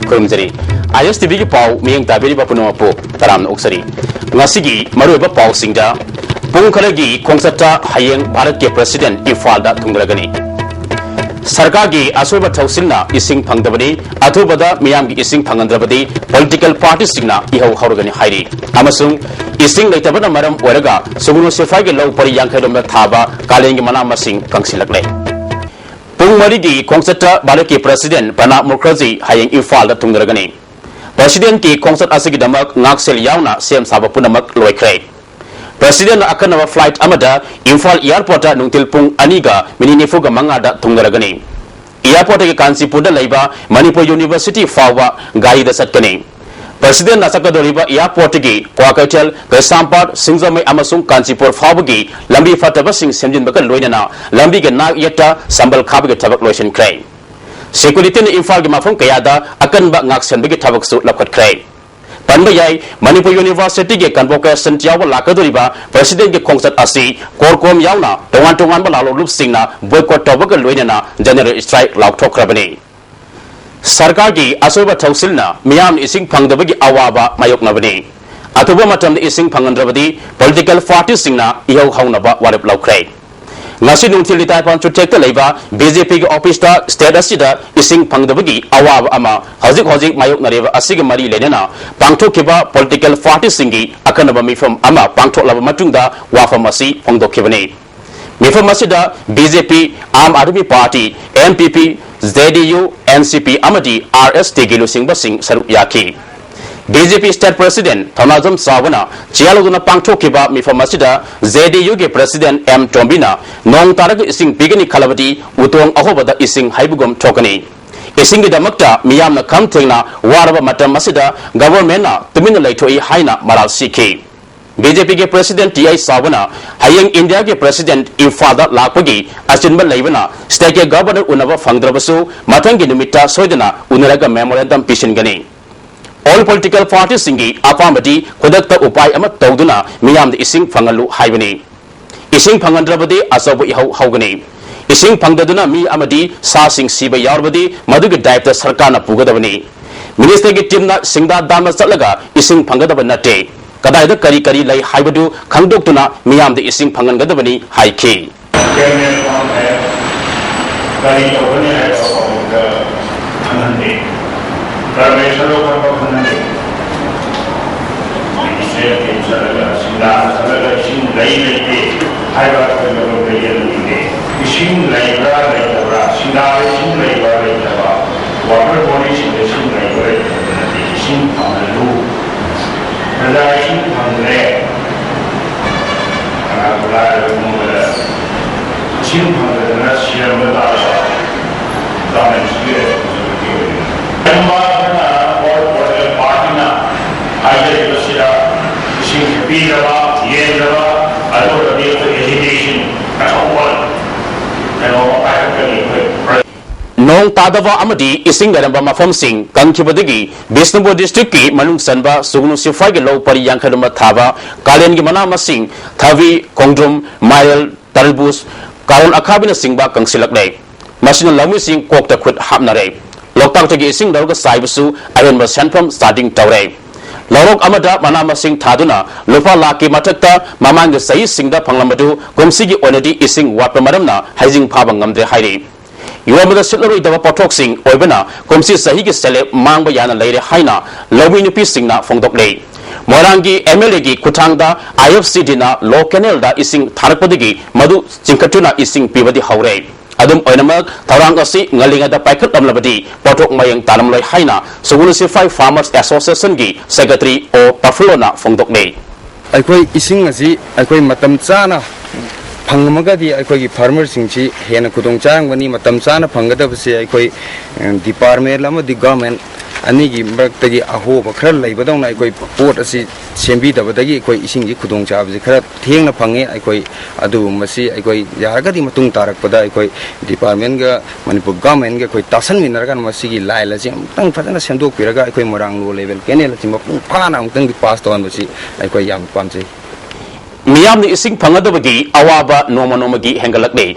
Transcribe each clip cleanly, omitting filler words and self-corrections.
Kurumjari ISTV ki pau miyang tabiri ba puno po taram na uksari ngasigi maru ba pau singda pung khalagi khongsata hayeng Bharat ke president Ifal da thungdragani sarkar gi asoba thausilna ising phangdabani athubada miyam gi ising phangandrabadi political parties singna ihau hauragani hairi amasung ising leitabana maram oraga sugunu sefai ge law pari yangkhaidom da thaba kalengi mana masing kangsilakle pung marigi khongsata Bharat ke president Pranab Mukherjee hayeng Ifal da thungdragani president ki khongsat asigi damak ngaksel yauna sem saba punamak loikre president akanaba flight amada Imphal airport nungtil pung aniga mininifu ga mangada thungdaragani airport ki Kanchipur da leiba Manipur University fawa gari da satkani president asakadoriba airport ki Kwakaitel Kaisampad Singjamai amasung Kanchipur fawagi lambi fataba sing semjin baka loinana lambi ga nak yata sambal khabi ga tabak loisin krai security ni Imphal gi mafung kayada akan ba ngaksen bagi tabak su lakhat krai Panbayai Manipur University ke convocation tiawa lakadoriba president ke khongsat asi korkom yauna tongan ba lalo lup singna boycott tawga loinana general strike lauthokrabani sarkar gi asoba thausilna miyam ising phangdabagi awaba mayoknabani atuba matam ising phangandrabadi political parties singna ihau haunaba warip laukrai ngasi nungthil litai pan chutekta leiba BJP ge office ta state asida ising phangdabagi awaba ama hojik mayok nareba asigi mari lenena pangthokhiba political party singi akanaba mifam ama pangthoklaba matungda wafam asi phangdokhibani mifam asida BJP Aam Aadmi Party MPP ZDU NCP amadi RST ge lusingba sing sarup yakhi BJP State President Thanajam Savana Chialuguna Pangthokiba Mifamasida ZDU ge President M Tombina Nong Tarag ising pigani khalabati utong ahobada ising haibugom thokani ising gi damakta miyamna kham thengna waraba matam masida government na tumina laithoi haina maral sikhi BJP ge President TI Savana hayeng India ge President Ifada lakpagi asinba leibana state ge governor unaba phangdrabasu mathangi nimita soidana unaraga memorandum pisingani all political parties singi apamati khudakta upai ama tawduna miyam de ising phangalu haibani ising phangandrabadi asabu ihau haugani ising phangdaduna mi amadi sa sing siba yarbadi madugi daipta sarkar na pugadabani minister gi team na singda dama chatlaga ising phanggadaba nate kadaida kari lai haibadu khangdoktuna miyam de ising phangangadabani haiki Permesalo kalau kena ini saya kira salah sing lain lagi haiba kalau bagian ini sing lain lagi sing lain water body sing lain sing pamalu ada sing pamle kalau mula sing pamle nasi yang berada dalam sini Nong tadava amadi ising garamba mafam sing kankibadagi Bishnupur district ki manung sanba sugnu sifai ge law pari yangkhaduma thaba kalen gi mana masing thavi kongdrum mail talbus karon akhabina singba kangsilakle masina lami sing kokta khut hapnare loktak tagi ising darga saibusu ayon ba sanfam starting tawre lorok amada mana masing thaduna lupa laki matakta mamang ge sai singda phanglamadu komsigi onadi ising watpa maramna haijing phaba ngamdre hairi yuamada sitloroi daba pothok sing oibana komsi sahi ge sele mangba yana leire haina lobi nupi singna phongdokle morangi MLA gi kuthangda IFC dina law canal da ising tharakpadigi madu chingkatuna ising pibadi haure adum oinamak tharang asi ngalinga da paikhat amlabadi pothok mayang tanamloi haina sugunu sifai farmers association gi secretary o Paflona phongdokle aikoi ising asi aikoi matam chana phangmagadi aikoi gi farmers singchi hena kudong changwani matam chana phangadabase aikoi department lama di government ani gi maktagi aho bakhra leibadong na aikoi port asi sembi dabadagi aikoi ising gi kudong chabje khara thengna phange aikoi adu masi aikoi yaragadi matung tarak pada aikoi department ga Manipur government ga koi tasan minarga masi gi laila ji tang phadana sendok piraga aikoi morang lo level kenel ji mapung phana tang gi pass ton masi aikoi yam pamje miyam ni ising phangadabagi awaba noma gi hengalakle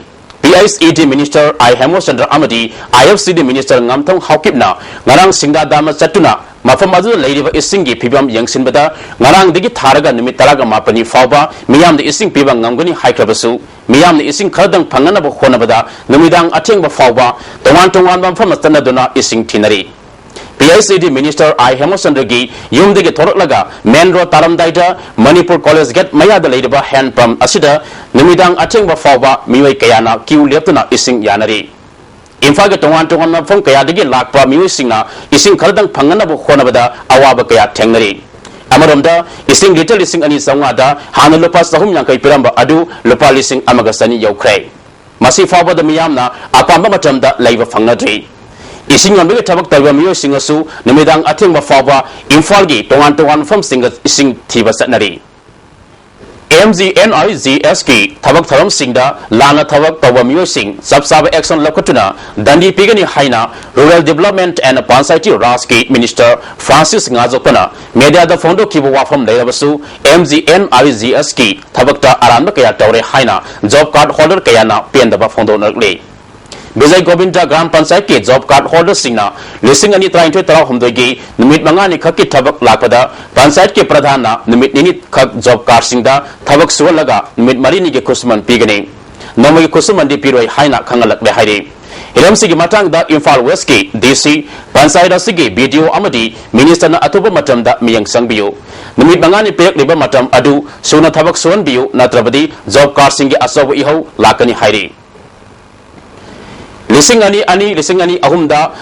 PISTV Minister I Hemochandra Amadi IFCD Minister Ngamthong Haukipna ngarang singda dama chatuna mafam adu leiriba isingi phibam yangsinbada ngarang digi tharaga numit taraga mapani fawba miyam de ising pibang ngamgani haikrabasu miyam de ising khadang phangana ba khonabada numidang athengba fawba tongan bam famastana duna ising thinari PISTV Minister I Hemochandra gi yumdigi thoroklaga main road taramdaida Manipur College Gate mayada leiriba hand pump asida numidang athengba fawba miwai kayana kiu leptuna ising yanari Imphal ke tongan mafam kaya digi lakpa miwi singna ising khardang phangana bu khonabada awaba kaya thengnari amaromda ising little ising ani sangada hana lupa sahum yang kai piramba adu lupa lising amagasani yaukhre masi fawba da miyamna apamba matamda laiba phangnadri ising ngambe thabak taiba miwi singasu numidang athengba fawba imphal gi tongan fam singa ising thiba satnari MGNIGS की थबक थरम सिंगदा लाना थबक तवा म्यूसिंग सबसाब एक्शन लखतुना दंडी पिगनी हाइना rural development and Panchayati Raj की मिनिस्टर फ्रांसिस ngaजोपना मीडिया द फोंडो की वाफम लेरबसु MGNIGS की थबकता आराम कया तौरे हाइना जॉब कार्ड होल्डर कयाना पेंदबा फोंडो नरले Vijay Govinda Gram Panchayat के जॉब कार्ड होल्डर सिंगना लिसिंग अनि त्राइन्थे तराव हमदोगी निमित मंगानी खक्की थबक लापदा पंचायत के प्रधान निमित निनित खक जॉब कार्ड सिंगदा थबक सुवलगा निमित मरीनी के खुसमन पीगने नोमगी खुसमन दि पिरोय हाइना खंगलक ले हाइरे हिरमसिगी मतंगदा इम्फाल वेस्ट के DC पंचायत असिगी वीडियो अमदी मिनिस्टर न अतुब मतमदा मियंग संगबियो निमित मंगानी पेक लिबा मतम अदु सुना थबक सुवन बियो नत्रबदी जॉब कार्ड सिंगी असोब इहौ लाकनी हाइरे Lising ani ahumda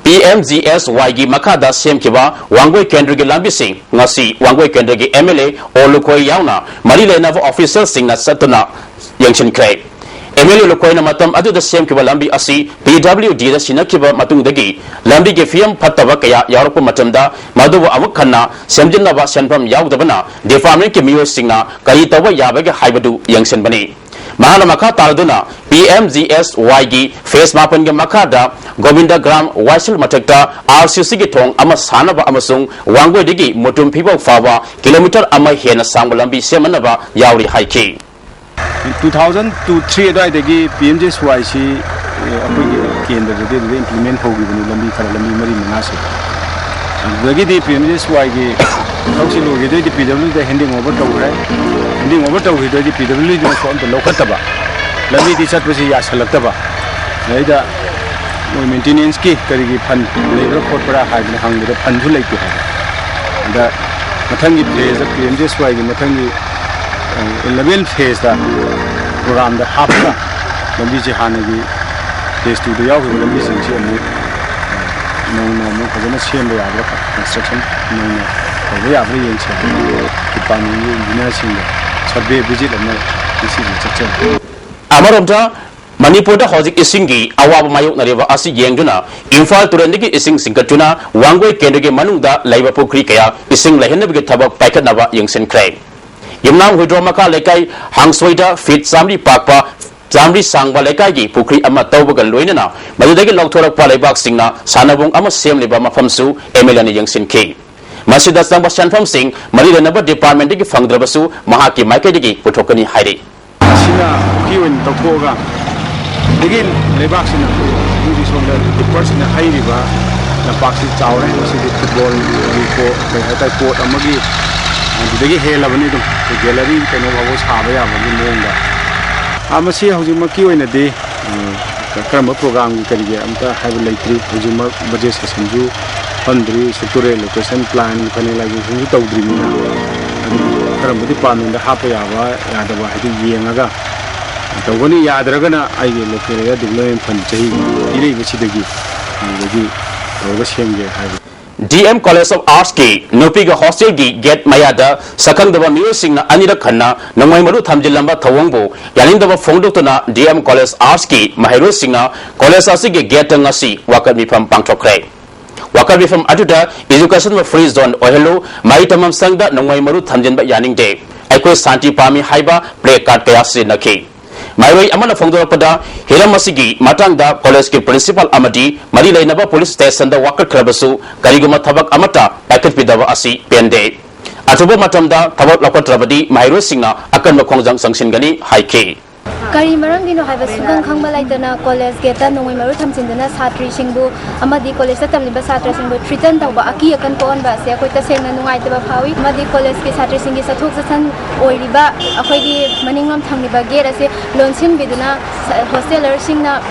PMGSY gi makada semkiba wangoi kendra gi lambi sing ngasi wangoi kendra gi MLA olukoi yauna mari lena official sing na satuna yangshin krai MLA lokoi na matam adu da semkiba lambi asi PWD da sinakiba matung dagi lambi ge fiam phattaba kaya yaropu matamda madubu amukhanna semjinna ba senpam yaudabana department ke miyo singna kai tawa yabaga haibadu yangshin bani Mahana Makha Taraduna PMGSY gi face mapan ge makada Govinda Gram Waisil Matakta RCC gi thong ama sanaba amasung wangwe digi mutum phibo fawa kilometer ama hena sanglambi semanaba yauri haiki 2002-3 adai dagi PMGSY si apoi kendra de implement hogi bani lambi khara lambi mari mangase dagi di PMGSY gi thausi lo gi de PWD da handing over tawre handing over taw hidoi di PWD no so am lokataba lambi di chat pasi ya salaktaba naida moi maintenance ki kari gi fan lebra khot para ha gi hang de fan ju leiki da mathangi phase PMGSY gi mathangi 11 phase da program da hapka lambi ji hanagi phase 2 da yaw gi lambi sing chi amu no khajana sem ya ba construction no we are very Amaromda Manipur da hojik isingi awab mayok nareba asi yengduna Imphal turendigi ising singkatuna wangoi kendege manungda laiba pukri kaya ising lahenabige thabak paikatnaba yengsen krai Yumnam hudromaka lekai hangsoida fit samri pakpa Zamri sangba lekai gi pukri ama tawbaga loinana madudagi lauthorakpa laibak singna sanabung ama semliba mafamsu MLA ni yengsen ke Masida sangba sanfam sing mari lenaba department gi fangdrabasu mahaki maikadigi puthokani haire sina kiwen tokhoga digi lebak sina digi sonda the person hairiba na paksi chawre sidi football gi ko kai court amagi digi helabani dum gallery keno bawo saba ya bagi monda amasi hoji maki oina de karma program gi kari amta haibu leitri hoji ma budget session ju Pandri sector location plan finalization ju tawdri mina karam department da hapa yawa yada ba hadi yengaga tawani yadragana ai local area development fund chai ire bisidagi dagi roga semge hai DM College of Arts ki Nupiga Hostel gi get mayada sakang daba music na anira khanna nangmai maru thamjilamba thawangbo yalindaba phongdoktuna DM College Arts ki mahiro singna college asi gi get ngasi wakat mifam pangthokre Wakar bifam aduda education ma free zone ohelo mai tamam sangda nongmai maru thamjinba yaning de aikoi santi pami haiba play card kaya se nakhi mairoi amana phongdorapada hiramasigi matangda college ki principal amadi mari lainaba police station da wakar krabasu kariguma thabak amata packet pidaba asi pende atuba matamda thabak lakotrabadi mairoi singna akan khongjang sangsingani haike Kari marang dino hai basugang khang balai dana college geta nongoi maru thamchin dana satri singbu amadi college ta tamliba satra singbu tritan tawba aki akan kon ba se akoi ta sengna nungai taba phawi amadi college ke satri singi sathok sasan oiriba akoi gi maninglam thamliba gera se lonsin biduna hosteler singna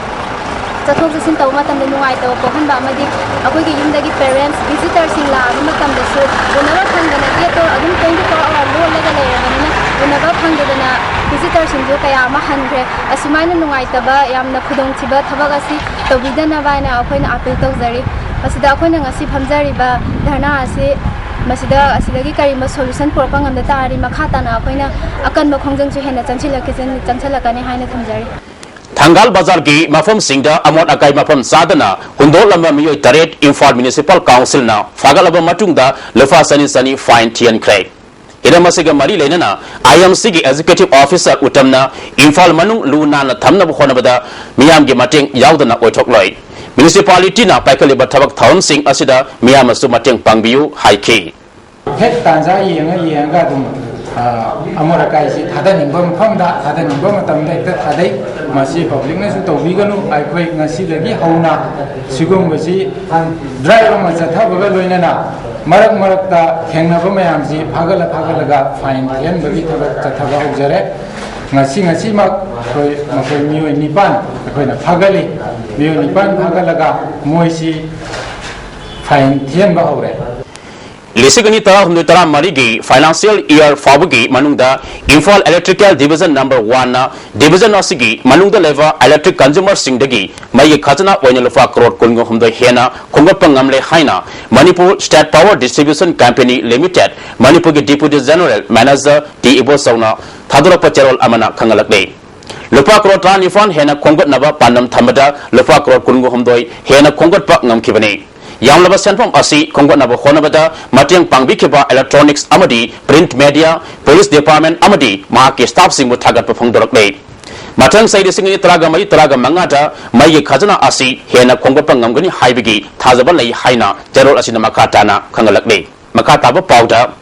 sathok sasin tawma tamde nungai tawa pohan ba amadi akoi gi yumdagi parents visitors sing la ama tamde so unara khangana geto adum 24 hour lo laga leirabana unaba khangdana visitors sing kaya ama hanre asumaina nungai taba yamna khudong thiba thabag asi tobidana baina akoina appeal tawjari asida akoina ngasi phamjari ba dharna asi masida asidagi karima solution porpa ngamda tari makha na akoina akan ba khongjang chu hena chanchalakani haina thamjari Thangal Bazar ki mafam singda amot akai mafam sadana hundol lamba miyoi taret Imphal Municipal Council na fagalaba matungda lefa sani fine tian craig ida masiga mari lenana IMC gi executive officer utamna Imphal manung luna na thamna bkhona bada miyam gi mateng yaudana oithok loi municipality na paikaliba thabak thawm sing asida miyam asu mateng pangbiu haiki het tanza yenga dum amora kai si thada ningbam phamda thada ningbam tamda ekta thadai masi public na su tawbiganu ai khoi ngasi lagi hauna sigum basi driver ma chatha baga loinana marak ta thengnaba mayam ji phagala ga fine yen bagi thaba chatha ba hojare ngasi mak khoi makoi mioi nipan khoi na phagali mioi nipan phagala ga moisi fine yen ba hore Lisigani tara hundu tara marigi financial year fabugi manungda Imphal Electrical Division number 1 na division asigi manungda leva electric consumer singdagi mai khazana oina lufa crore kungo humdo hena khongapang ngamle haina Manipur State Power Distribution Company Limited Manipur gi Deputy General Manager T Ibo Sauna thadura pacharol amana khangalakle lufa crore tran ifan hena khongot naba panam thamada lufa crore kungo humdoi hena khongot pa ngamkhibani Yamlaba Senpom Asi, Kongonaba Honabada, Matiang Pangbikiba Electronics Amadi, Print Media, Police Department Amadi, Maki Staff Sing Mutagat Pongdorok. Matang Side Singing Traga Mangata, Mai Kazana Asi, Hena Kongopangangani Haibigi, Tazabalai Haina, General Asina Makatana, Kangalakbe, Makataba Powder.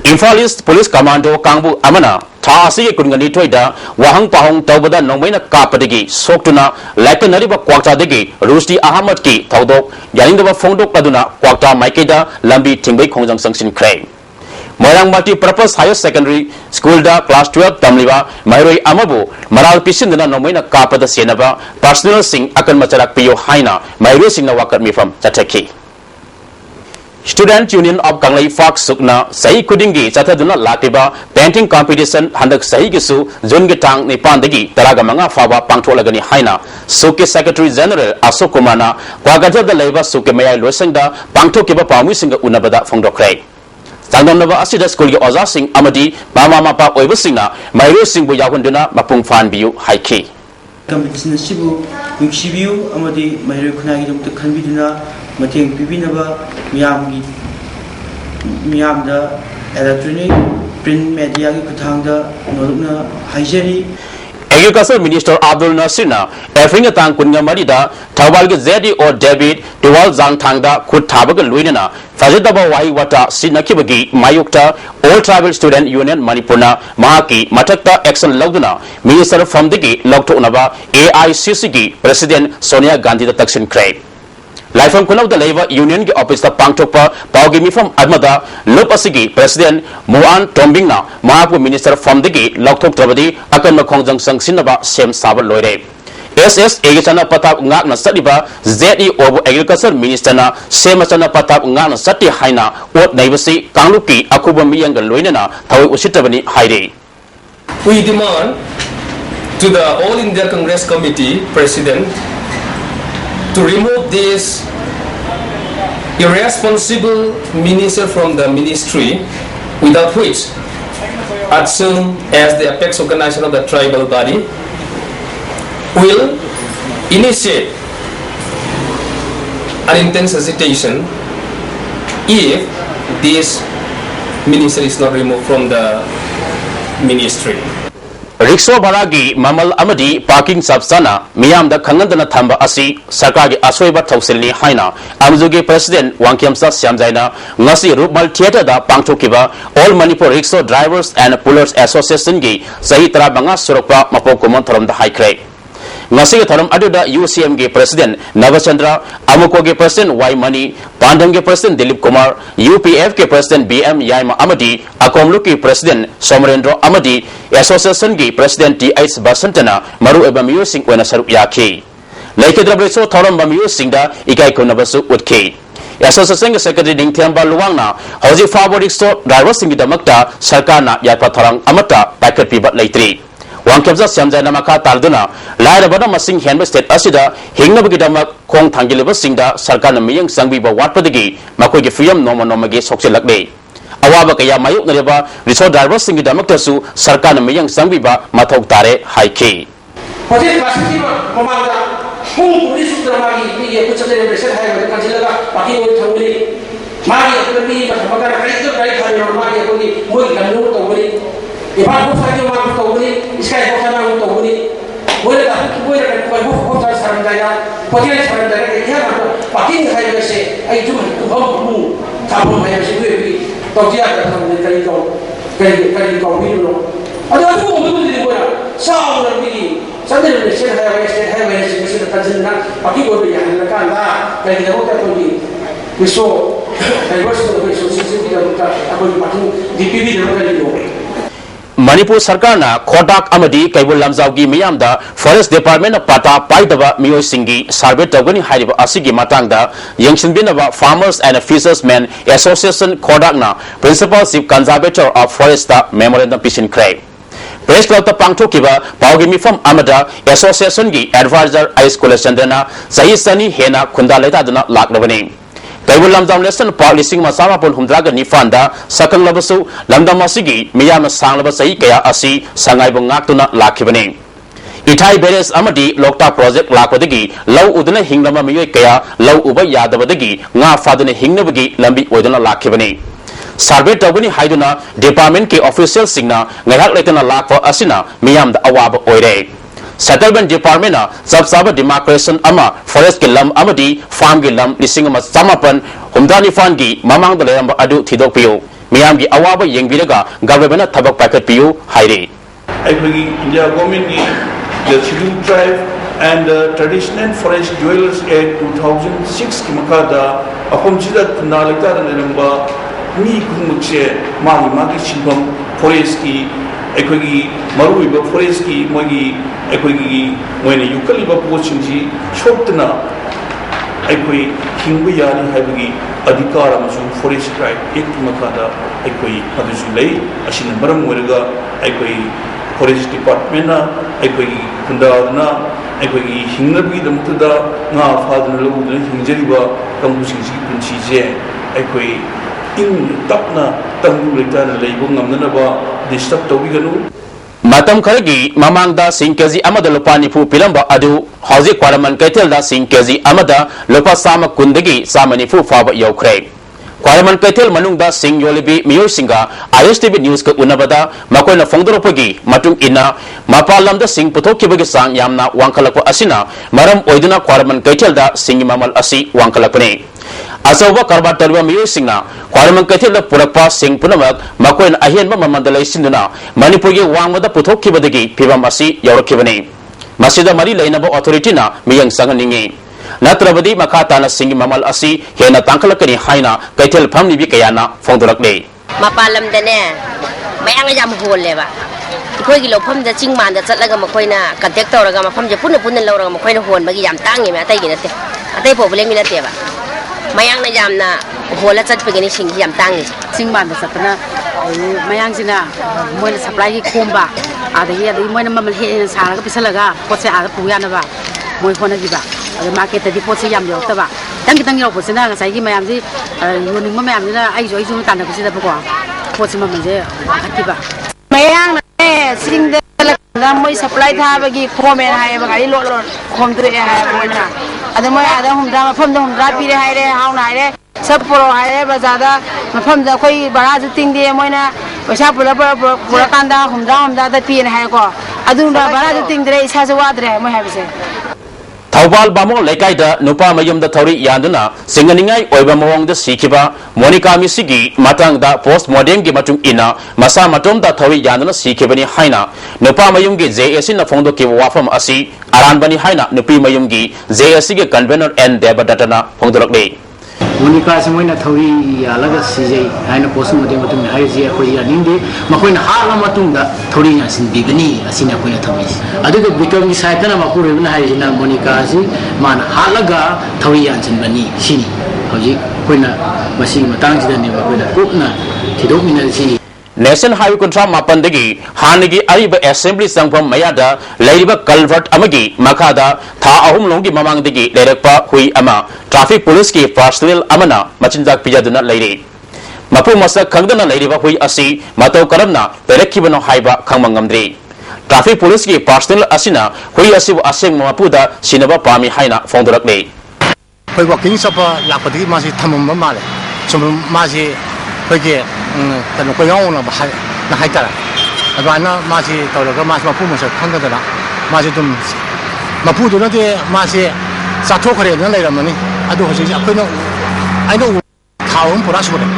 Imphal Police Commando Kangbu Amana, Tasi Kungani Toida, Wahang Pahong Taubada Nomena Kapadigi, Soktuna, Lakanariba Kwakta Digi, Rusti Ahmad Ki, Taudok, Yanindaba Fondok Paduna, Kwakta Maikeda, Lambi Tingbai Kongjang Sangshin Kray. Moyang Multi Purpose Higher Secondary School da Class 12 Tamliba, Mairoi Amabu, Maral Pisindana Nomena Kapada Sienaba, Personal Sing Akan Macharak Pio Haina, Mairoi Singna Wakat Me from Tataki. Student Union of Kanglai Fak Sukna Sahi Kudingi Chataduna Latiba Painting Competition Handak Sahi Gisu Zungitang Nipandagi Taraga Manga Faba Pangtolagani Haina Suki Secretary General Asok Kumana Kwagaja the Labor Suki Maya Losenda Pangto Kiba Pamusinga Unabada Fongdokray Tangdom Nava Asida School Oza Sing Amadi Mama Mapa Oibusina Mairo Sing Buyahunduna Mapung Fan Biu Haiki Competition Sibu Yuxibu Amadi Mairo Kunagi Dum Kanbiduna Mateng Pibinaba Miyamda electronic print media ki kuthangda norukna haijari Agriculture Minister Abdul Nasirna Efringa Tang Kunga Marida Tawal ge Zedi or David Dual Zang Tangda Kut Tabaga Luinana Fajadaba Wahi Wata Sinakibagi Mayukta All Tribal Student Union Manipurna Mahaki Matakta Action Lauduna Minister from Digi Lokto Unaba AICC President Sonia Gandhi the Taksin Craig Lifeam Kunau the Labor Union Office the Pangtopa Paugimi from Admada Lopasigi President Muan Tombingna Mahapu Minister from Digi Loktok Trabadi Akan Makongjang Sangsinaba Sem Sabar Loire SS Egachana Patap Ngakna Sadiba ZE Obu Agriculture Minister na Semachana Patap Ngakna Sati Haina Ot Naivasi Kangluki Akuba Miyanga Loinana Tawi Ushitabani Haide. We demand to the All India Congress Committee President to remove this irresponsible minister from the ministry, without which, as soon as the apex organization of the tribal body will initiate an intense agitation if this minister is not removed from the ministry. Rickshaw baragi mamal amadi parking subsana miyam da khangandana thamba asi sarkar gi asoiba thausilni haina amzuge president wangkhyamsa syamjaina ngasi rupmal theater da pangthokiba all Manipur rickshaw drivers and pullers association gi sahi tara banga surakpa mapok komon tharam da haikre ngasi ge tharam aduda UCM ge president Navachandra amuko ge president Y Mani Pandam ge president Dilip Kumar UPF ge president BM Yaima Amadi akomlu ge president Somrendra Amadi association ge president TS Basantana maru eba miyu sing wena sarup yakhi laikedra so thoram ba miyu sing da ikai konabasu utkhi association ge secretary Dingthiamba Luwangna hoji fabric store driver sing damakta sarkarna yapa tharang amata packet pibat laitri Wangkhyamsa syamjaina makha talduna lairabana masing henba state asida hingnabagi damak khong thangiliba singda sarkarna miyang sangbiba watpadagi makoigi freedom noma nomagi sokselakle awaba kaya mayuk nareba rickshaw driver singi damaktasu sarkarna miyang sangbiba mathau tare haiki hoje fasiti mamada hung police dramagi ni kuchale pressure hai wale kanjilaga baki wo thangri mari apni bhamagara kai khari mari apni moi gamnu tawri iba ko sai ma ko tawri iskai ko sana ko tawri moi la ko ta saran daya podiya saran daya ya baki hai wase ai jum ko mu ta bo mai se we tawjiya ka thang kai ko bi no ada ko mu ni ko ya sao la bi Sandal ni sih hai sih mesti terjadi pagi baru yang nak anda kalau kita mau kita pergi besok hari besok sisi kita aku pagi di PB dalam kali itu Manipur sarkarna khodak amadi kaibul lamjaugi miyamda forest department pata paidaba miyoi singi survey tawgani hariba asigi matangda yangsinbinaba farmers and fishermen association khodakna principal chief conservator of forest memorandum pisin krai Press Club pangthokiba paugi mifam amada association gi advisor Ice Collectiondana sahi sani hena khunda leitaduna laklabani kaibul lamdam lesson policing masama pon humdraga nifanda sakang labasu lamdam asigi miyam sanglaba sahi kaya asi sangai bungaktuna lakhibani Ithai Beres amadi Lokta project lakwadagi law uduna hinglama miyoy kaya law uba yadabadagi nga faduna hingnabagi lambi oiduna lakhibani Survey tawgani haiduna department ke official singna ngahak letana lakwa asina miyam da awaba oire settlement department na sabsaba demarcation ama forest ke lam amadi farm ke lam lising ama samapan humdani fan gi mamang da leramba adu thidok piyo miyam gi awaba yengbiraga government thabak packet piyo haire aibagi India government gi the scheduled tribe and the Traditional Forest Dwellers Act 2006 ki makada akom jida kunalita da leramba mi kumukse magi sibam forest ki ekogi marui ba forest ki magi ekogi moine yukali ba pochinji chotna ekoi hingbu yani haibagi adhikara masu forest right ek makada ekoi adusu lei asin maram werga ekoi forest department na ekoi kundadna ekoi hingnabi damtuda nga fadna lodna hingjariba kambusingi punchije ekoi in tapna tanggu letana leibu ngamnaba disturb tawiganu matam kharagi mamangda singkeji amada lopani pu pilamba adu hoji kwaraman kaitelda singkeji amada lopa sama kundagi samani fu faba yaukhre kwaraman kaitel manungda sing yolibi miyo singa ISTV news ka unabada makoina fongdoropagi matung ina mapalamda sing puthokibagi sang yamna wangkalakwa asina maram oiduna kwaraman kaitelda sing mamal asi wangkalakpani Asawa karbat talwa miyo singna kwaraman kaithil purakpa sing punamak makoin ahianba mamandalai sinduna Manipur gi wangmada puthokibadagi pibam asi yaurakibani masida mari lainaba authority na miyang sanganingi natrabadi makatana sing mamal asi hena tangkalakani haina kaithil phamni bi kayana fongdorakle mapalam dane mayang jam holleba koigi lofam da chingman da chatlaga makoina contact tawraga mafam je punna lawraga makoina hon bagi yam tangi me atai gi nate atai problem mi nate ba mayang na jam na hola chat pegini singhi yam tangi chingman da satna mayang sina moina supply gi khomba adagi moina mamal he saraga pisalaga potse ada puyana ba moi khona gi ba market di potse yam yo ta ba tang yo potse na ngai gi mayam ji yoning mayam ji na ai jo tan da pisida ba ko potse mamal je khati ba mayang na sing da moi supply tha ba gi khomen hai ba gari lo khom tre hai moina ada moi ada humda mafam da humda pire hai re hauna hai re sab poro hai re bazada mafam da koi bara ju ting de moina paisa pura kanda humda da pin hai ko ꯑꯗꯨꯅ ꯚꯔꯥꯗꯨ ꯇꯤꯡꯗ꯭ꯔꯦ ꯏꯁꯥꯁꯨ ꯋꯥꯗ꯭ꯔꯦ ꯃꯣꯏ ꯍꯥꯏꯕꯁꯦ Thawbal Bamo Lekaida Nupa Mayum the Thori Yanduna Singaningai Oiba Mawang the Sikiba Monica Misigi Matang da Post Modern Gimatum Ina Masa Matum da Thori Yandana Sikibani Haina Nupa Mayumgi JS in the Fondo Kiwafam Asi Aranbani Haina Nupi Mayumgi JSG Convener and Debadatana Fondorok Monica Samoina Thori Alaga CJ and a post modern Haizia Koyanindi, Makoin Halamatunda, Torina Sin Bibini, Asina Koyatamis. I did become Saitana Makuru Haizina Monica, Man Halaga, Torians and Bani, Sini, Hoji, Koina, Masim Matangs, the Neva, Kupna, Tidomina Sini. Nation Highway Contra Mapandagi, Hanigi Ariba Assembly Sang from Mayada, Ladybug Culvert Amagi, Makada, Ta Ahum Longi Mamangdigi, Lerekpa, Hui Ama, Traffic Police Ki, Parstil Amana, Machinjak Pijaduna Lady. Mapu Masa Kangdana Ladybug Hui Asi, Mato Karamna, Perekibano Haiba, Kamangamdri. Traffic Police Ki, Parstil Asina, Hui Asibu Asing Mapuda, Sinaba Pami Haina, Fondorak Bay. Hui walking supper, Lapati Masi Tamum Male, some Masi. Pergi kan ko yang na hai tara adana masih kalau ke masih mampu masih khang da masih tum mampu tu nanti masih satu kali na lai ramani adu hoji aku no ai no thawum pura sudah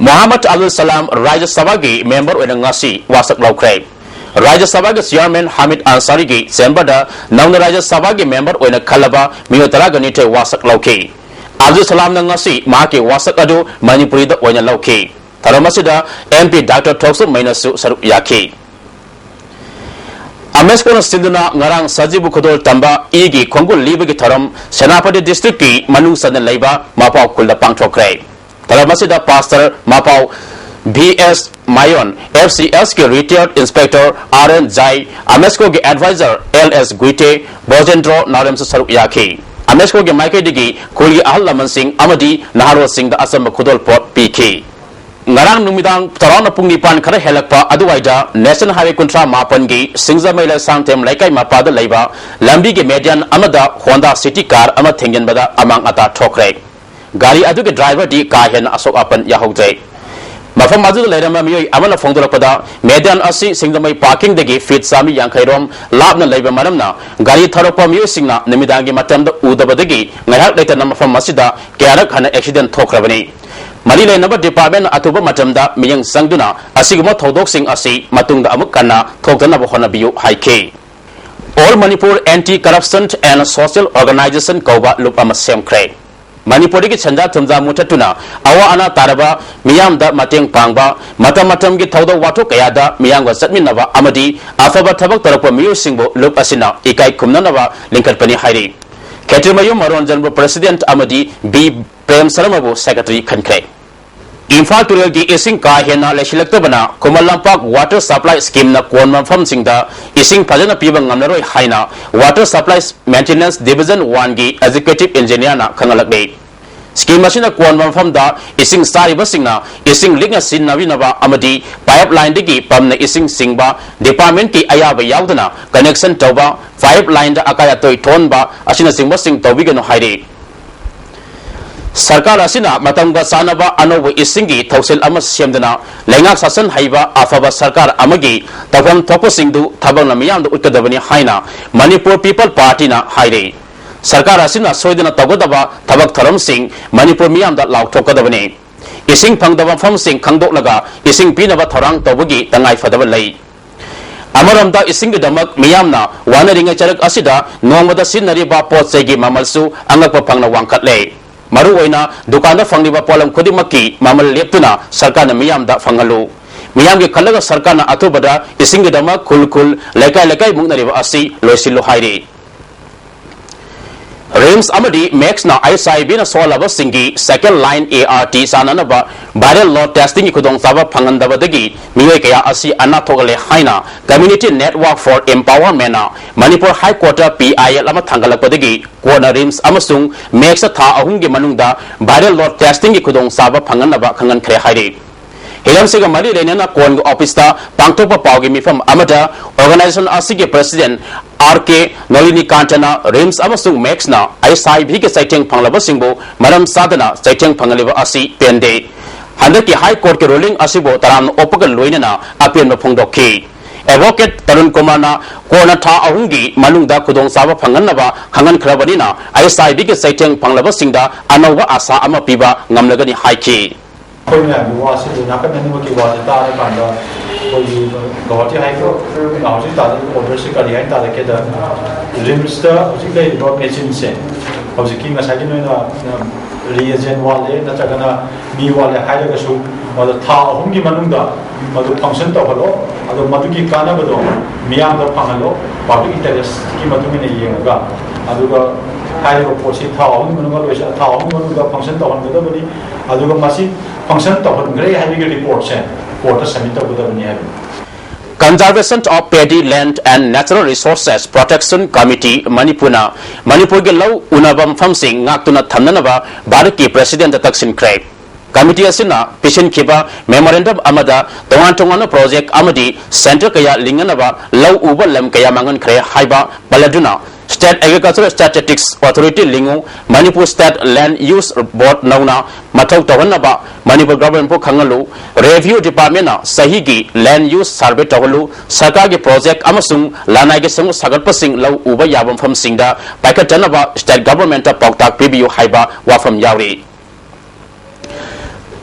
Muhammad Abdul Salam Rajya Sabha gi member wen ngasi wasak laukrai Rajya Sabha gi chairman Hamid Ansari gi sembada nauna Rajya Sabha gi member wen khalaba miyotara gani te wasak laukai Abdul Salam Nangasi, Maki Wasak Adu, Manipuri the Oya Loki. Taramasida, MP Dr. Tokso Minasu Saru Yaki. Ameskona Sinduna, Narang Sajibu Kodol Tamba, Igi, Kongo Libagi Taram, Senapati District Ki, Manu Sadan Laiba, Mapau Kulda Pangtokre. Taramasida Pastor Mapau BS Mayon, FCS Ki Retired Inspector RN Zai, Amesko Ki Advisor LS Guite, Bojendro Naram Saru Yaki. Amesko ke Michael Digi, Kuli Alaman Singh, Amadi, Naharo Singh, the Assam Kudol Port PK. Narang Numidang, Tarana Pungipan, Kara Helakpa, Aduaida, National Highway Contra Mapangi, Singza Mela Santem, Laikai Mapada Laiba, Lambi Median, Amada, Honda City Car, Amatengan Bada, among Ata Tokre. Gari Aduke driver di Kahen Asok Apan Yahode. Mafam Madu Ledama Mui, Amana Fondorapada, Median Asi, Singdamai Parking the Gate, Fit Sami Yankairom, Labna Labor Madamna, Gari Taropa Musingna, Nimidangi Matam, the Udabadagi, Mahak later number from Masida, Garak Hana accident Tokravani. Malila number department Atuba Matamda, Miyang Sangduna, Asigma Todoxing Asi, Matunga Amukana, Tokana Honabiu High K. All Manipur Anti-Corruption and Social Organization Koba Lupama Sam Craig. Manipuri ki chanda tumza mutatuna awa ana taraba miyam da mateng pangba matam ki thawda wato kaya da miyam ga satminaba amadi afaba thabak tarapa miyu singbo lup asina ikai kumnanaba linkal pani hairi Ketrimayu Maron General President Amadi B Prem Saramabu Secretary Khankre Imphal Tural gi ising ka hena lesilaktabana Kumalampak Water Supply Scheme na konman famsingda ising phajana piba ngamnaroi haina Water Supply Maintenance Division 1 gi Executive Engineer na khangalakbe Scheme masina konman famda ising sari basingna ising ligna sinnavinaba amadi pipeline digi pamna ising singba department ki ayaba yaudana connection tawba pipeline da akaya toy thonba asina singba sing tawbigano haire Sarkar asina matamga sanaba anobu isingi thausil ama semdana lengak sasan haiba afaba sarkar amagi tafam thoposingdu thabang lamiyam utkadabani haina Manipur People Party na haire Sarkar asina soidana tagodaba thabak tharam sing Manipur miyam da law thokadabani ising phangdaba pham sing khangdok laga ising pinaba tharang tawagi tangai fadaba lei Amaramda ising damak miyamna wanaringa charak asida nongmada sinari ba potsegi mamalsu angakpa phangna wangkhatle Maru oina dukanda fangliba polam khudimaki mamal leptuna sarkarna miyamda fangalu miyamge khalaga sarkarna atubada isingi dama kulkul lekai mungnariba asi loisilu hairi Rims amadi max na ISTV na solaba singi second line ART sananaba viral load testing ikudong saba phangandabadagi miwai kaya asi anna thogale haina community network for empowerment na Manipur High Court PIL ama thangalakpadagi kona Rims amasung max tha ahumge manungda viral load testing ikudong saba phanganaba khangan khre hairi Hilam sega mali lenana kongo office ta pangtopa paugi mifam amada organization asige president RK Nolini Kantana Rims amasung Max na ISTV ke saiteng phanglaba singbo maram sadana saiteng phangliba asi pende handaki high court ke ruling asibo taram opagal loinana apian ma phongdokki Advocate Tarun Kumarna Kona Tha Ahungi Manungda Kudong Saba Panganaba Hangan Krabanina ISTV ki Saiteng Panglaba Singda Anawa Asa Ama Piba Ngamlagani Haiki. Koina was it not an animal was a tar and Gawati Hydro, now she started over Sikari and Tarakeda. Rimster, she got machine sent. Of the king as I can reagent wale, Natagana, me wale, Hydagasu, or the Ta Hungi Manunda, or the function of Halo, or the Matuki Kanabado, Miam the Pangalo, public interest, Kimatumina Yenga, Aduga. Hydro Posi Town, Munga, Town, Munga function of the body, Aduga Masi function of Grey having a report sent, Water Summit of the Navy. Conservation of Paddy Land and Natural Resources Protection Committee Manipuna Manipur ge law unabam famsing ngaktuna thamnanaba Bharati President Taksin Krai Committee asina Pishin Kiba Memorandum Amada Tongan Project Amadi Center Kaya Linganaba Law Uba Lam Kaya Mangan Krai Haiba Baladuna State Agricultural Statistics Authority Lingu Manipur State Land Use Board Nauna Matau Tawanaba Manipur Government Kangalu Review Department Sahigi Land Use Survey Tawalu Sakagi Project Amasung Lanai Gesung Sagarpasing Law Uba Yabam from Singda Pakatanaba State Government Poktak Preview Haiba Wafam Yauri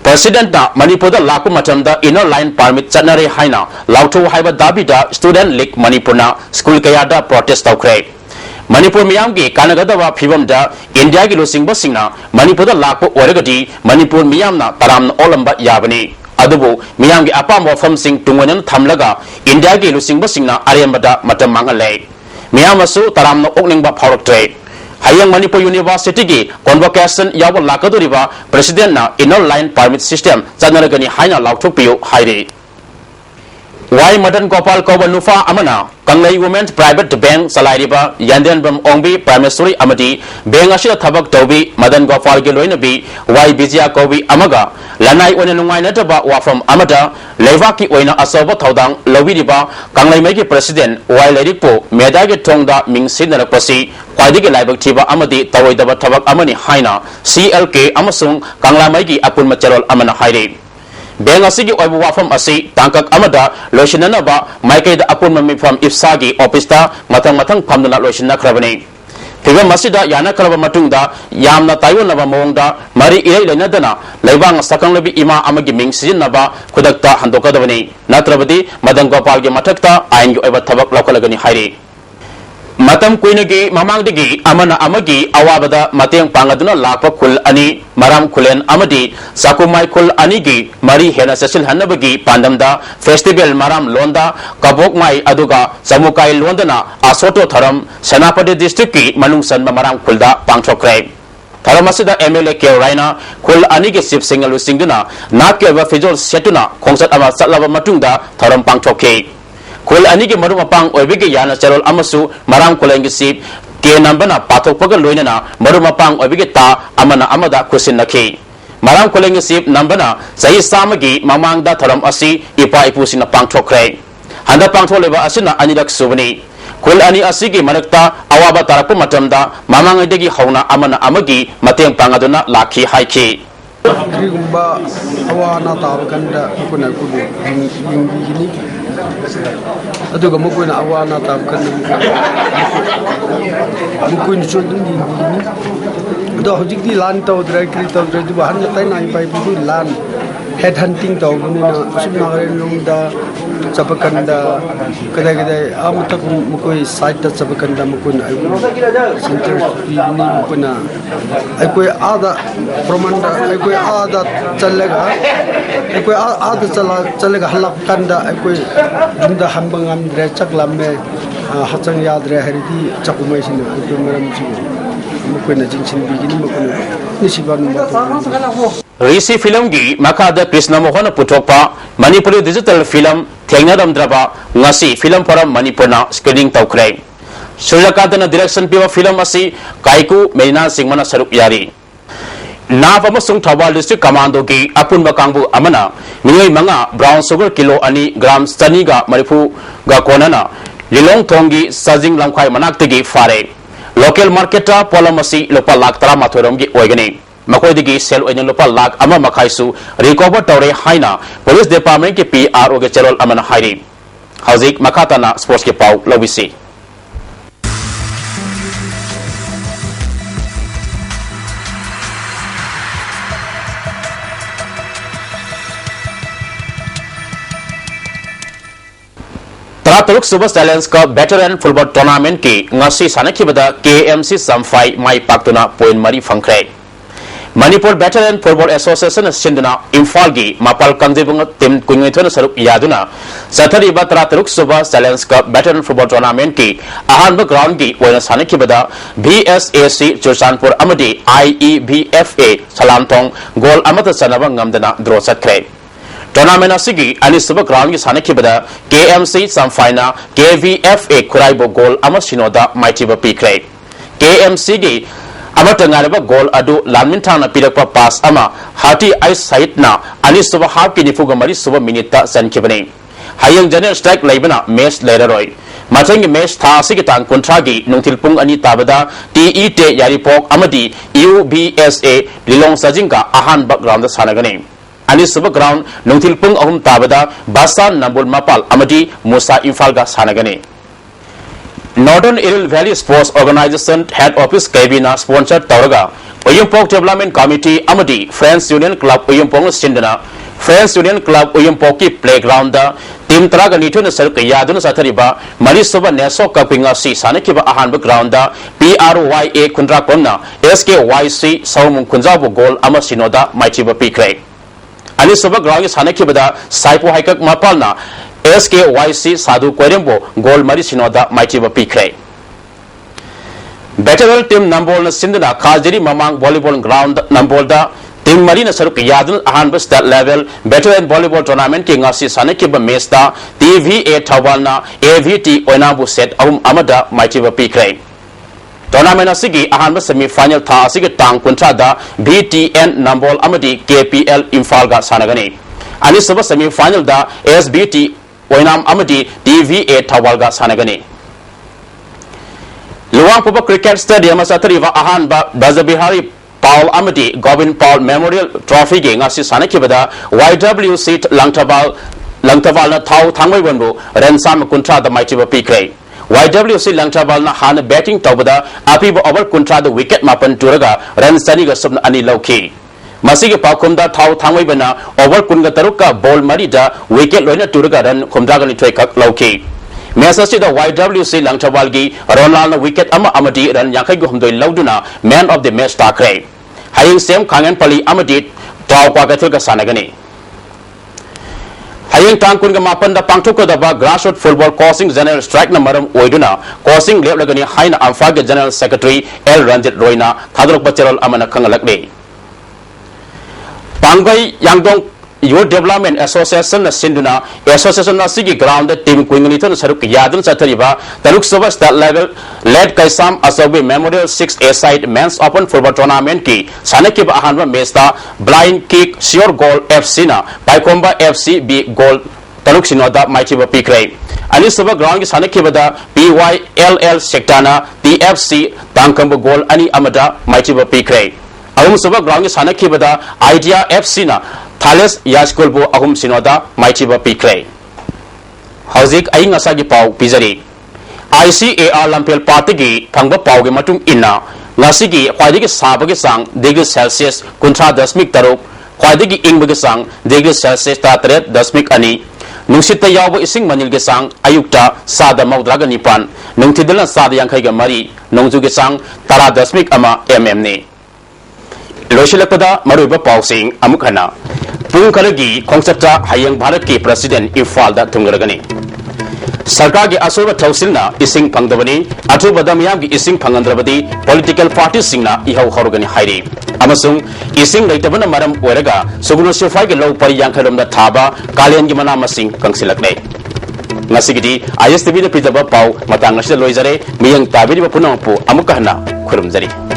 President na Manipur da laku matamda inner line permit chanare haina lautu haiba dabida Student League Manipur na school kayada protest tawkre Manipur miyam gi kanagadawa phibam da India gi losingba singna Manipur da laku oragadi Manipur miyam na taram olamba yabani adubu miyam gi apam wafam sing tungonan thamlaga India gi losingba singna arembada matam mangale miyam asu taram na okningba phawraktre Hayang Manipur University gi convocation yawa lakaduriba President na inner line permit system chanaragani haina lauthuk piu haire Wai Madan Gopal Koba Nufa Amana Kanglai Women's Private Bank Salairiba Yandian Bam Ongbi Primary Amadi Bang Ashira Tabak Tobi Madan Gopal Giloinabi Wai Bizia Kobi Amaga Lanai Onanungai Nataba Wafam Amada Levaki Oina Asoba Taudang Lovidiba Kanglai Megi President Wai Ledipo Medagi Tongda Ming Sinarapasi Kwadigi Laibak Tiba Amadi Tawaidaba Tabak Amani Haina CLK Amasung Kangla Megi Apun Macharol Amana Haire Beng asigi oibu wafam asi tangkak amada loishinanaba maikai da apun mamifam ifsagi opista matang pamdana loishina krabani Tiba masida yana kraba matungda yamna tayun naba mongda mari ilai lainadana laibang sakang labi ima amagi ming sizin naba kudakta handokadabani natrabadi Madan Gopal gi matakta ain gi oiba tabak lokalagani hairi Matam kuinagi mamangdigi amana amagi awabada mateng pangaduna lakpa kul ani maram kulen amadi sakumai kul anigi mari hena sasil hanabagi pandamda festival maram londa kabok mai aduga samukai londana asoto tharam Senapati district ki manungsan maram kulda pangchokre Tharamasida MLA K Raina kul anigi sip singalu singduna nakeva fijol setuna khongsat ama satlaba matungda tharam pangchoke Kul anigi maruma pang oibigi yana charol amasu marang kulengi sip ke nambana pathok pagal loinana maruma pang oibigi ta amana amada kusin nakhi marang kulengi sip nambana sahi samagi mamangda tharam asi ipa ipusina pang thokre handa pang tholeba asina anidak subani kul ani asigi manakta awaba tarapu matamda mamangdegi hauna amana amagi mateng pangaduna lakhi haiki Rigumba awana tabakanda kuna kudu yingini aduga mukuna awana tabakanda mukuna chondun yingini do hojikdi lan taw drai kri taw drai duba han tai nai pai bu lan head hunting taw bunina sumnagare lungda sabakanda kadai amata mukoi site ta sabakanda mukuna center yingini mukuna ai ada promanda ai ada chalega chalega halak kanda ai jumda hambangam dre chaklamme hachang yadre haridi chakumai sina ai maram chi mukuna jingsin bigini mukuna nisiban Risi film gi makada Krishna Mohan Putokpa Manipuri digital film Thengnadam Draba ngasi film forum Manipurna screening tawkre Suryakantana direction piwa film asi Kaiku Meina Singmana Sarup Yari Nava Sung Thawal District Commando ki Apun Bakangbu Amana Minoi Manga Brown Sugar Kilo Ani Gram Staniga Maripu Ga Konana Lilong Tongi Sajing Lamkai Manaktigi Fare Local Marketa Polamasi Lopa Laktara Mathoramgi Oigani Makoidigi Sel Oin Lopa Lak Ama Makaisu recover Tore Haina Police Department ki PRO ge Cherol Amana Hairi Hauzik Makatana Sports ke pau lobisi. Tarataruk Super Stallions Cup Veteran Football Tournament ki ngasi sanakibada KMC Samfai mai paktuna point mari fangkre. Manipur Veteran Football Association sinduna Imphal gi mapal kangjebung tim kuingithon saruk yaduna sathari ba Tarataruk Super Stallions Cup Veteran Football Tournament ki ahanba ground gi oina sanakibada VSAC Churchanpur amadi IEBFA Salamthong goal amata sanaba ngamdana draw satkre. Tournament asigi ani suba ground gi sanakibada KMC Samfaina KVFA Kuraibo goal ama sinoda maitiba pikre. KMC gi Amatangaraba goal adu Lanmintana Pirakpa pass ama Hati Ice Saitna ani suba half ki nifuga mari suba minita sankibani. Hayang general strike laibana match leroi. Matang match tha asigi tang kontragi nungtilpung ani tabada TET Yaripok amadi UBSA Lilong Sajinga ahan background sanagani. Ani suba ground nungtilpung ahum tabada Basan Nambul Mapal amadi Musa Infalga sanagani. Northern Iril Valley Sports Organization Head Office Kabina sponsored Tauraga Uyumpok Development Committee Amadi Friends Union Club Uyumpong Sindana Friends Union Club Uyumpoki Playground Team Traga Nitun Circle Yadun Satariba Marisuba Neso Kapinga Si Sanakiba Ahanba Ground PRYA Kundrakona SKYC Saumun Kunzabu Goal Amasinoda Maitiba Pikre Ali Suba Ground Sanakibada Saipo Haikak Mapalna SKYC Sadhu Kwerembo goal mari sinoda maitiba pikre. Veteran team Nambol na sindana Kajiri Mamang volleyball ground Nambolda team Marina Saruk Yadun ahanba state level veteran volleyball tournament ki ngasi sanakiba mesta TVA Tawalna AVT Oinabu set ahum amada maitiba pikre. Tournament asigi ahanba semi final tha asigi tang kuntrada BTN Nambol amadi KPL Imphal sanagani. Ani suba semi final da SBT Oinam amadi TVA Tawalga sanagani. Luang Pupa Cricket Stadium asatariva ahanba Bazabihari Paul amadi Govind Paul Memorial Trophy ge ngasi sanakibada YWC Langtabal na thau thangwai wanbu rensam kuntra da maitiba pikre. YWC Langtabal na han batting tawbada apiba over kuntra da wicket mapan turaga rensani ga subna ani lauki. Masigi Pakumda Tau Tangwebana over Kunga Taruka ball marida wicket loina Turaga ran Kumdragani Trekak Loki. Message the YWC Langtabalgi Ronald wicket ama Amadi ran Yakagumdo Lauduna man of the match Takre. Haying same Kangan Pali Amadi Tau Kwagatilga Sanagani. Haying Tankunga Mapanda Pangtuka the grassroots football causing general strike namaram Oiduna causing Lagani Haina Amfaga General Secretary L Ranjit Roina Tadruk Bachelor Amana Kangalakde. Pangwai Yangdong Youth Development Association na Sinduna Association na Sigi Ground Team Quinginiton Saruk Yadun Satariba Taruk Suba State Level Led Kaisam Asobi Memorial 6A Side Men's Open Football Tournament ki Sanakiba Ahanba Mesta Blind Kick Sure Goal FC na Paikomba FC B Goal Taruk Sinoda Maitiba Pikre Ali Suba Ground ki Sanakiba da PYLL Sektana TFC Tangkambu Goal Ani Amada Maitiba Pikre Ahum Suba Ground ki Sanakibada Idea FC na Thales Yaskulbo Ahum Sinoda Maitiba Pikre. Hauzik Aing Asagi Pau Pizari ICAR Lampel Party gi Thangba Pau gi Matung Inna Ngasigi Khwaidigi Sabagi Sang degree Celsius Kuntra Dasmik Taruk Khwaidigi Ingbagi Sang degree Celsius Tatret Dasmik Ani Nungsita Yawba Ising Manil gi Sang Ayukta Sada Maudraga Nipan Nungtidala Sada Yankai ga Mari Nungju gi Sang Tara Dasmik Ama ni Loshilakpada Maruba Pausing Amukana Punkaragi Kongsata Hayang Bharaki President Ifalda Tungaragani Sarkar gi Asurba Tausilna Ising Pangdavani Atu Badamiyam gi Ising Pangandrabadi Political Party Singna Ihau Horogani Hairi Amasung Ising Laitabana Maram Weraga Suguno Sufai gi Low Pari Yankaram da Thaba Kalian gi Mana Masing Kangsilakne Nasigidi ISTV Pijaba Pau Matang National Loizare Miyang Tabiri Punapu Amukahana Kurumzari